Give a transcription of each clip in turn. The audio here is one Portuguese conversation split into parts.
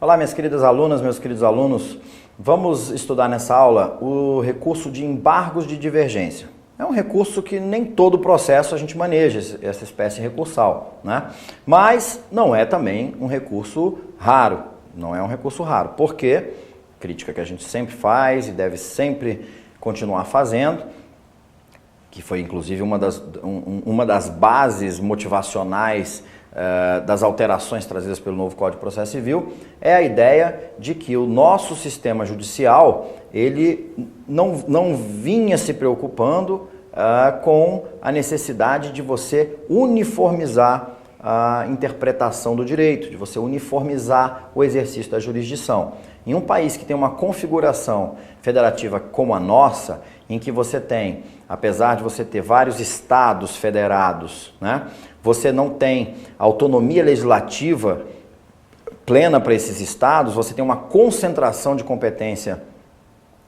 Olá, minhas queridas alunas, meus queridos alunos. Vamos estudar nessa aula o recurso de embargos de divergência. É um recurso que nem todo processo a gente maneja, essa espécie recursal, né? Mas não é também um recurso raro, não é um recurso raro. Por quê? Crítica que a gente sempre faz e deve sempre continuar fazendo, que foi inclusive uma das bases motivacionais das alterações trazidas pelo novo Código de Processo Civil, é a ideia de que o nosso sistema judicial, ele não vinha se preocupando com a necessidade de você uniformizar a interpretação do direito, de você uniformizar o exercício da jurisdição. Em um país que tem uma configuração federativa como a nossa, em que você tem, apesar de você ter vários estados federados, né, você não tem autonomia legislativa plena para esses estados, você tem uma concentração de competência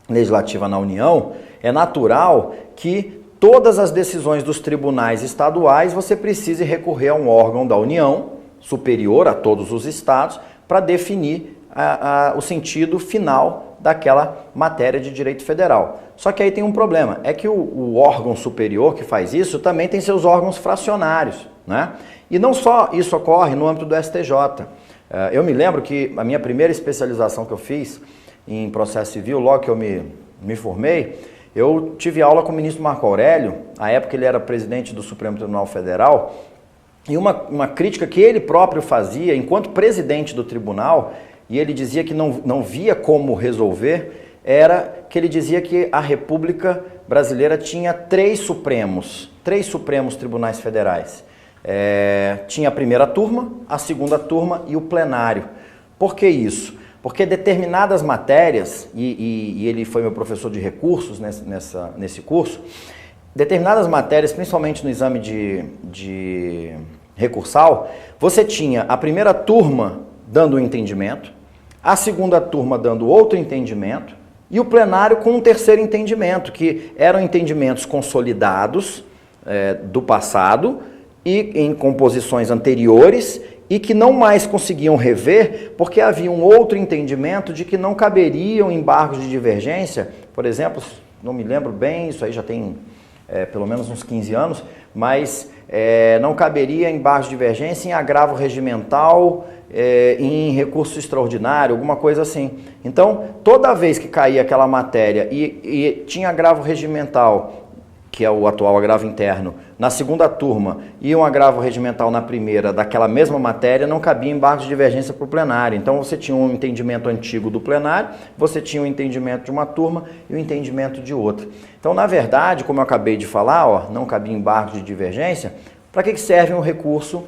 legislativa na União, é natural que todas as decisões dos tribunais estaduais você precise recorrer a um órgão da União, superior a todos os estados, para definir o sentido final daquela matéria de direito federal. Só que aí tem um problema, é que o órgão superior que faz isso também tem seus órgãos fracionários, né? E não só isso ocorre no âmbito do STJ. Eu me lembro que a minha primeira especialização que eu fiz em processo civil, logo que eu me formei, eu tive aula com o ministro Marco Aurélio, à época ele era presidente do Supremo Tribunal Federal, e uma crítica que ele próprio fazia enquanto presidente do tribunal, e ele dizia que não via como resolver, era que ele dizia que a República Brasileira tinha três supremos tribunais federais. Tinha a primeira turma, a segunda turma e o plenário. Por que isso? Porque determinadas matérias, e ele foi meu professor de recursos nesse curso, determinadas matérias, principalmente no exame de recursal, você tinha a primeira turma dando um entendimento, a segunda turma dando outro entendimento e o plenário com um terceiro entendimento, que eram entendimentos consolidados do passado e em composições anteriores e que não mais conseguiam rever porque havia um outro entendimento de que não caberiam embargos de divergência. Por exemplo, não me lembro bem, isso aí já tem pelo menos uns 15 anos, mas não caberia embargos de divergência em agravo regimental, em recurso extraordinário, alguma coisa assim. Então, toda vez que caía aquela matéria e tinha agravo regimental, que é o atual agravo interno, na segunda turma e um agravo regimental na primeira daquela mesma matéria, não cabia embargo de divergência para o plenário. Então você tinha um entendimento antigo do plenário, você tinha um entendimento de uma turma e um entendimento de outra. Então, na verdade, como eu acabei de falar, não cabia embargo de divergência. Para que serve um recurso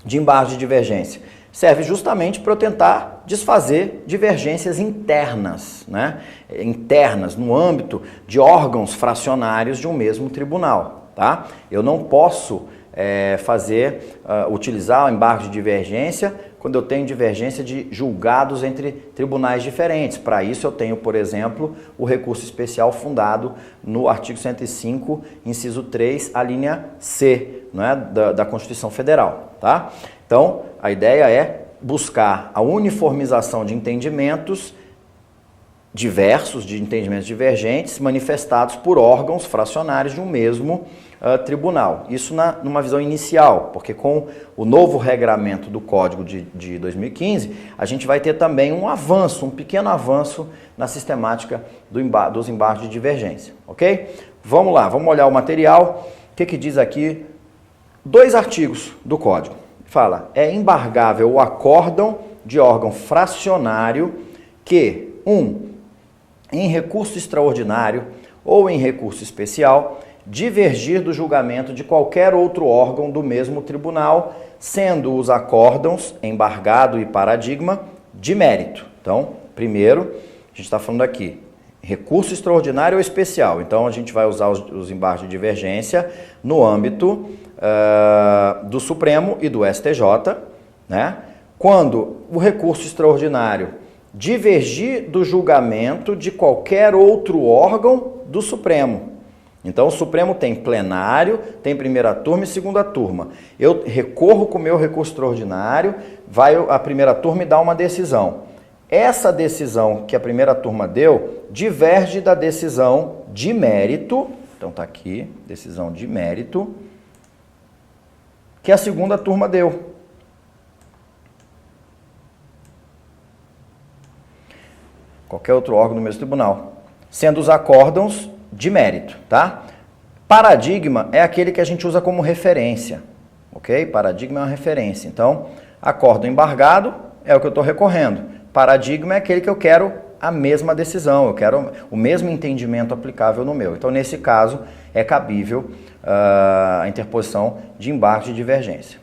de embargo de divergência? Serve justamente para eu tentar desfazer divergências internas, né? Internas, no âmbito de órgãos fracionários de um mesmo tribunal, tá? Eu não posso utilizar o embargo de divergência quando eu tenho divergência de julgados entre tribunais diferentes. Para isso eu tenho, por exemplo, o recurso especial fundado no artigo 105, inciso 3, a linha C, né, da Constituição Federal, tá? Então, a ideia é buscar a uniformização de entendimentos diversos, de entendimentos divergentes, manifestados por órgãos fracionários de um mesmo tribunal. Isso numa visão inicial, porque com o novo regramento do Código de 2015, a gente vai ter também um pequeno avanço na sistemática dos embargos de divergência, ok? Vamos lá, vamos olhar o material. O que diz aqui? 2 artigos do Código. Fala, é embargável o acórdão de órgão fracionário que, em recurso extraordinário ou em recurso especial, divergir do julgamento de qualquer outro órgão do mesmo tribunal, sendo os acórdãos, embargado e paradigma, de mérito. Então, primeiro, a gente está falando aqui, recurso extraordinário ou especial. Então, a gente vai usar os embargos de divergência no âmbito do Supremo e do STJ, né? Quando o recurso extraordinário divergir do julgamento de qualquer outro órgão do Supremo. Então, o Supremo tem plenário, tem primeira turma e segunda turma. Eu recorro com o meu recurso extraordinário, vai a primeira turma e dá uma decisão. Essa decisão que a primeira turma deu diverge da decisão de mérito, então está aqui, decisão de mérito, que a segunda turma deu. Qualquer outro órgão do mesmo tribunal, sendo os acórdãos de mérito, tá? Paradigma é aquele que a gente usa como referência, ok? Paradigma é uma referência. Então, acórdão embargado é o que eu estou recorrendo. Paradigma é aquele que eu quero a mesma decisão, eu quero o mesmo entendimento aplicável no meu. Então, nesse caso, é cabível a interposição de embargo de divergência.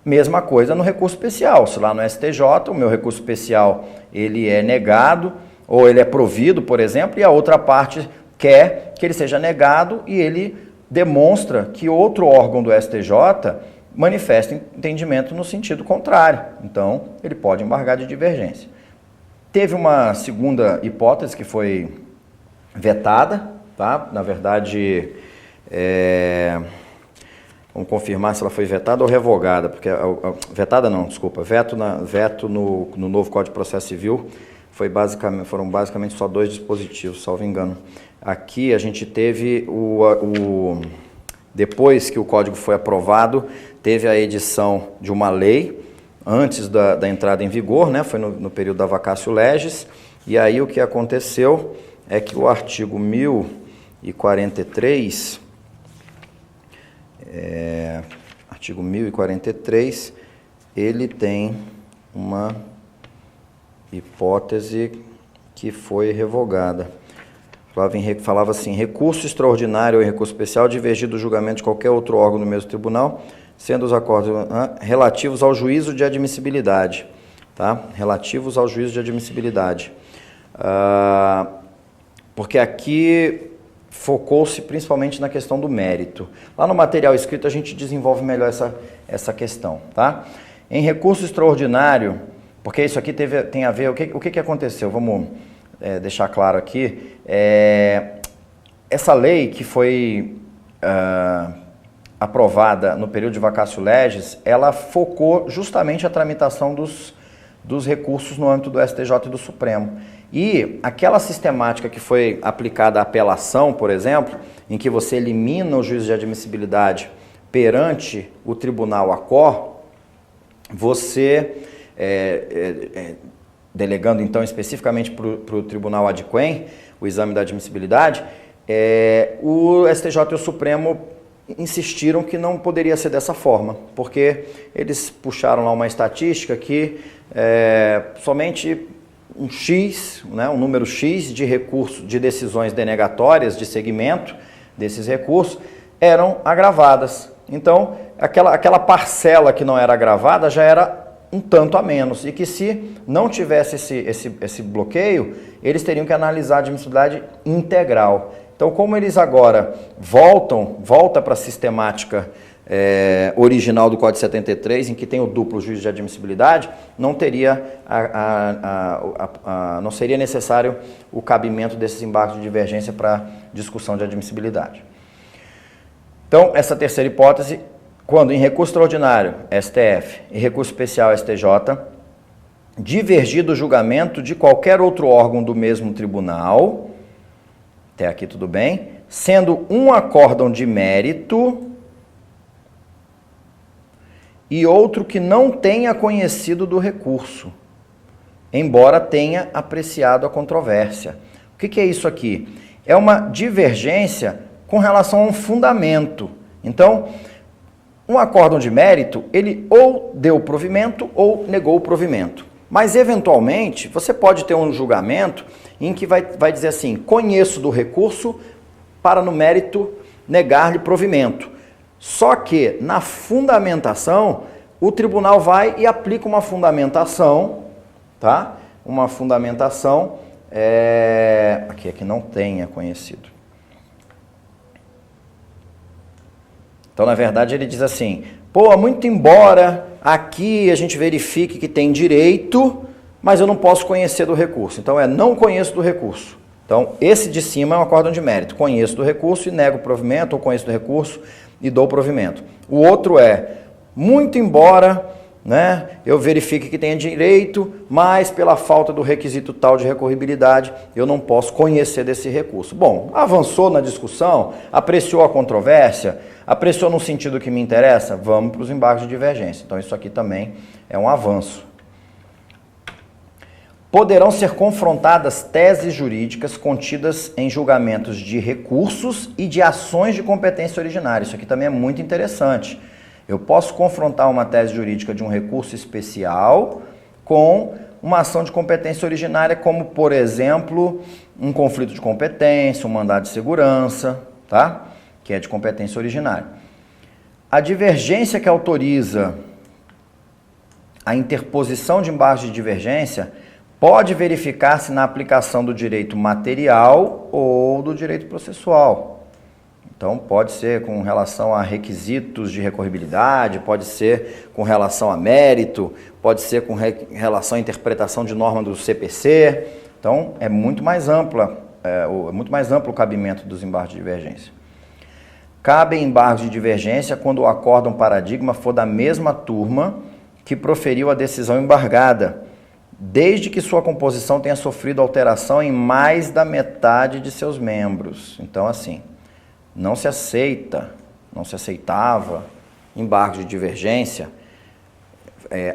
Mesma coisa no recurso especial. Se lá no STJ, o meu recurso especial ele é negado, ou ele é provido, por exemplo, e a outra parte quer que ele seja negado e ele demonstra que outro órgão do STJ manifesta entendimento no sentido contrário. Então, ele pode embargar de divergência. Teve uma segunda hipótese que foi vetada, tá? Na verdade, vamos confirmar se ela foi vetada ou revogada, porque vetada não, desculpa, veto no novo Código de Processo Civil foram basicamente só 2 dispositivos, salvo engano. Aqui a gente teve depois que o código foi aprovado, teve a edição de uma lei antes da entrada em vigor, né? Foi no período da vacatio legis, e aí o que aconteceu é que o artigo 1043, ele tem uma hipótese que foi revogada. Falava assim, recurso extraordinário ou recurso especial divergido do julgamento de qualquer outro órgão do mesmo tribunal, sendo os acordos relativos ao juízo de admissibilidade. Tá? Relativos ao juízo de admissibilidade. Porque aqui focou-se principalmente na questão do mérito. Lá no material escrito a gente desenvolve melhor essa questão. Tá? Em recurso extraordinário, porque isso aqui tem a ver, o que aconteceu? Vamos deixar claro aqui. Essa lei que foi aprovada no período de vacatio legis, ela focou justamente a tramitação dos recursos no âmbito do STJ e do Supremo. E aquela sistemática que foi aplicada à apelação, por exemplo, em que você elimina o juízo de admissibilidade perante o tribunal ACOR, você, delegando então especificamente para o tribunal adquem, o exame da admissibilidade, o STJ e o Supremo insistiram que não poderia ser dessa forma, porque eles puxaram lá uma estatística que somente um X, né, um número X de recursos, de decisões denegatórias de segmento desses recursos eram agravadas. Então, aquela parcela que não era agravada já era um tanto a menos, e que se não tivesse esse bloqueio, eles teriam que analisar a admissibilidade integral. Então, como eles agora volta para a sistemática original do Código 73, em que tem o duplo juízo de admissibilidade, não seria necessário o cabimento desses embargos de divergência para discussão de admissibilidade. Então, essa terceira hipótese, quando em recurso extraordinário, STF, e recurso especial, STJ, divergir do julgamento de qualquer outro órgão do mesmo tribunal, até aqui tudo bem, sendo um acórdão de mérito e outro que não tenha conhecido do recurso, embora tenha apreciado a controvérsia. O que é isso aqui? É uma divergência com relação a um fundamento. Então, um acórdão de mérito, ele ou deu provimento ou negou o provimento. Mas, eventualmente, você pode ter um julgamento em que vai dizer assim, conheço do recurso para, no mérito, negar-lhe provimento. Só que, na fundamentação, o tribunal vai e aplica uma fundamentação, tá? Uma fundamentação aqui é que não tenha conhecido. Então, na verdade, ele diz assim, muito embora aqui a gente verifique que tem direito, mas eu não posso conhecer do recurso. Então, não conheço do recurso. Então, esse de cima é um acórdão de mérito. Conheço do recurso e nego o provimento, ou conheço do recurso e dou o provimento. O outro é, muito embora, né, eu verifique que tenha direito, mas pela falta do requisito tal de recorribilidade, eu não posso conhecer desse recurso. Bom, avançou na discussão, apreciou a controvérsia, apreciou no sentido que me interessa, vamos para os embargos de divergência. Então, isso aqui também é um avanço. Poderão ser confrontadas teses jurídicas contidas em julgamentos de recursos e de ações de competência originária. Isso aqui também é muito interessante. Eu posso confrontar uma tese jurídica de um recurso especial com uma ação de competência originária, como, por exemplo, um conflito de competência, um mandado de segurança, tá? Que é de competência originária. A divergência que autoriza a interposição de embargos de divergência pode verificar-se na aplicação do direito material ou do direito processual. Então, pode ser com relação a requisitos de recorribilidade, pode ser com relação a mérito, pode ser com relação à interpretação de norma do CPC. Então, é muito mais amplo o cabimento dos embargos de divergência. Cabem embargos de divergência quando o acórdão paradigma for da mesma turma que proferiu a decisão embargada, desde que sua composição tenha sofrido alteração em mais da metade de seus membros. Então, assim, não se aceitava embargos de divergência,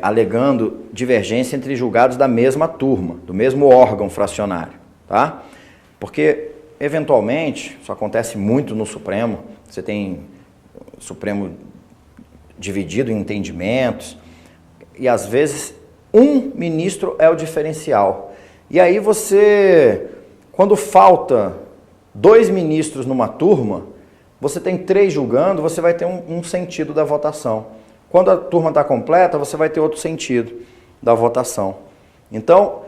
alegando divergência entre julgados da mesma turma, do mesmo órgão fracionário, tá? Porque, eventualmente, isso acontece muito no Supremo, você tem o Supremo dividido em entendimentos, e às vezes um ministro é o diferencial. E aí você, quando falta 2 ministros numa turma, você tem 3 julgando, você vai ter um sentido da votação. Quando a turma está completa, você vai ter outro sentido da votação. Então,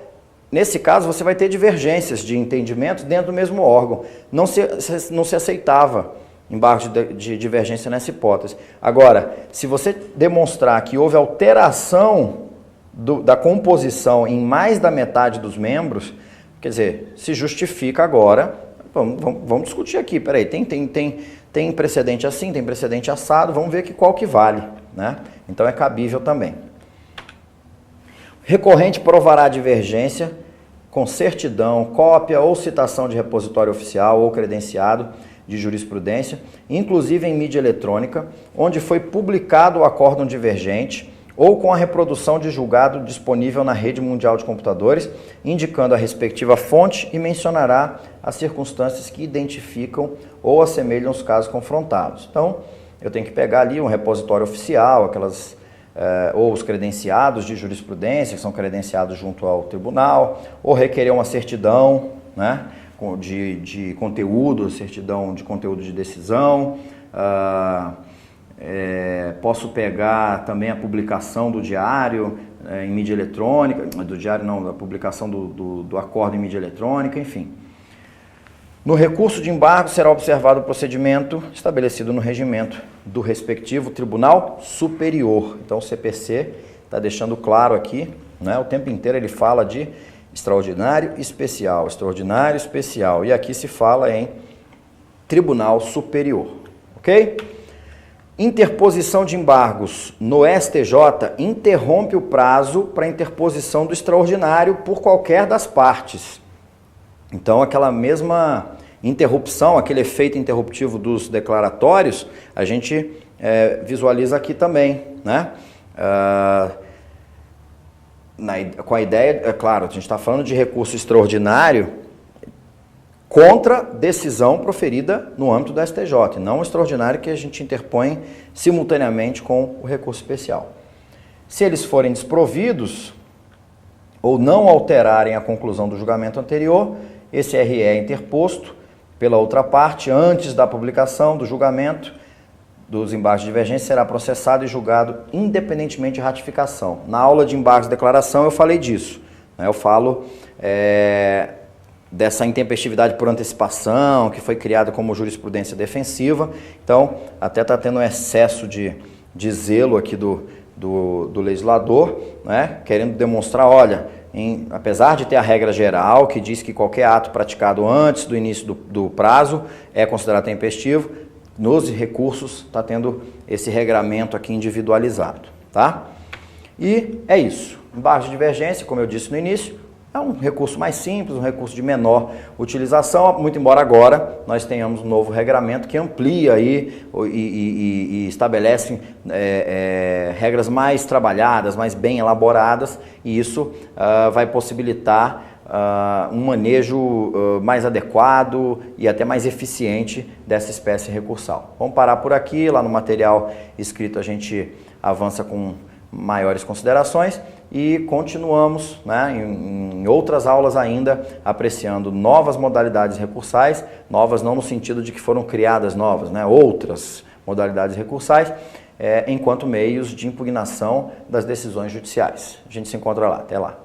nesse caso, você vai ter divergências de entendimentos dentro do mesmo órgão. Não se aceitava embargos de divergência nessa hipótese. Agora, se você demonstrar que houve alteração da composição em mais da metade dos membros, quer dizer, se justifica agora, vamos discutir aqui, peraí, tem precedente assim, tem precedente assado, vamos ver qual que vale, né? Então é cabível também. Recorrente provará a divergência com certidão, cópia ou citação de repositório oficial ou credenciado de jurisprudência, inclusive em mídia eletrônica, onde foi publicado o acórdão divergente, ou com a reprodução de julgado disponível na rede mundial de computadores, indicando a respectiva fonte e mencionará as circunstâncias que identificam ou assemelham os casos confrontados. Então, eu tenho que pegar ali um repositório oficial, ou os credenciados de jurisprudência, que são credenciados junto ao tribunal, ou requerer uma certidão, né, de conteúdo, certidão de conteúdo de decisão. Posso pegar também a publicação do diário em mídia eletrônica, do diário não, da publicação do acórdão em mídia eletrônica, enfim. No recurso de embargo será observado o procedimento estabelecido no regimento do respectivo Tribunal Superior. Então o CPC está deixando claro aqui, né, o tempo inteiro ele fala de extraordinário especial, e aqui se fala em Tribunal Superior, ok? Interposição de embargos no STJ interrompe o prazo para interposição do extraordinário por qualquer das partes. Então, aquela mesma interrupção, aquele efeito interruptivo dos declaratórios, a gente visualiza aqui também, né? Com a ideia, é claro, a gente está falando de recurso extraordinário contra decisão proferida no âmbito do STJ, não o extraordinário que a gente interpõe simultaneamente com o recurso especial. Se eles forem desprovidos ou não alterarem a conclusão do julgamento anterior, esse RE é interposto pela outra parte antes da publicação do julgamento dos embargos de divergência, será processado e julgado independentemente de ratificação. Na aula de embargos de declaração eu falei disso, né? Eu falo dessa intempestividade por antecipação, que foi criada como jurisprudência defensiva. Então, até está tendo um excesso de zelo aqui do legislador, né? Querendo demonstrar, olha, apesar de ter a regra geral que diz que qualquer ato praticado antes do início do prazo é considerado tempestivo, nos recursos está tendo esse regramento aqui individualizado, tá? E é isso. Embargos de divergência, como eu disse no início, é um recurso mais simples, um recurso de menor utilização, muito embora agora nós tenhamos um novo regramento que amplia aí e estabelece regras mais trabalhadas, mais bem elaboradas, e isso vai possibilitar um manejo mais adequado e até mais eficiente dessa espécie recursal. Vamos parar por aqui, lá no material escrito a gente avança com maiores considerações e continuamos, né, em outras aulas ainda apreciando novas modalidades recursais, novas não no sentido de que foram criadas novas, né, outras modalidades recursais, enquanto meios de impugnação das decisões judiciais. A gente se encontra lá, até lá.